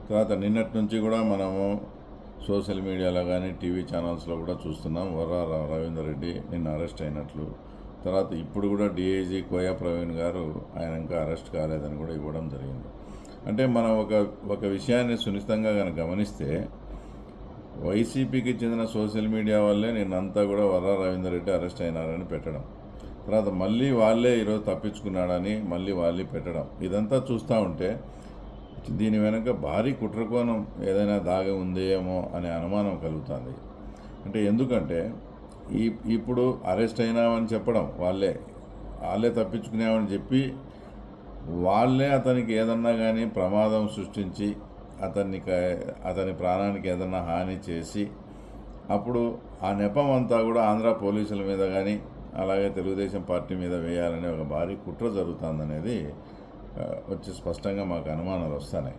తర్వాత నిన్నటి నుంచి కూడా మనము సోషల్ మీడియాలో కానీ టీవీ ఛానల్స్లో కూడా చూస్తున్నాం వర్రా రవీందర్ రెడ్డి నిన్న అరెస్ట్ అయినట్లు. తర్వాత ఇప్పుడు కూడా డిఐజీ కోయా ప్రవీణ్ గారు ఆయన ఇంకా అరెస్ట్ కాలేదని కూడా ఇవ్వడం జరిగింది. అంటే మనం ఒక విషయాన్ని సునిశ్చితంగా కనుక గమనిస్తే వైసీపీకి చెందిన సోషల్ మీడియా వల్లే నిన్నంతా కూడా వర్రా రవీందర్ రెడ్డి అరెస్ట్ అయినారని పెట్టడం, తర్వాత మళ్ళీ వాళ్ళే ఈరోజు తప్పించుకున్నాడని మళ్ళీ వాళ్ళే పెట్టడం, ఇదంతా చూస్తూ ఉంటే దీని వెనక భారీ కుట్రకోణం ఏదైనా దాగి ఉందేమో అనే అనుమానం కలుగుతుంది. అంటే ఎందుకంటే ఇప్పుడు అరెస్ట్ అయినామని చెప్పడం వాళ్ళే తప్పించుకున్నామని చెప్పి వాళ్ళే అతనికి ఏదన్నా కానీ ప్రమాదం సృష్టించి అతని ప్రాణానికి ఏదన్నా హాని చేసి అప్పుడు ఆ నెపం అంతా కూడా ఆంధ్ర పోలీసుల మీద కానీ అలాగే తెలుగుదేశం పార్టీ మీద వేయాలనే ఒక భారీ కుట్ర జరుగుతుందనేది వచ్చి స్పష్టంగా మాకు అనుమానాలు వస్తున్నాయి.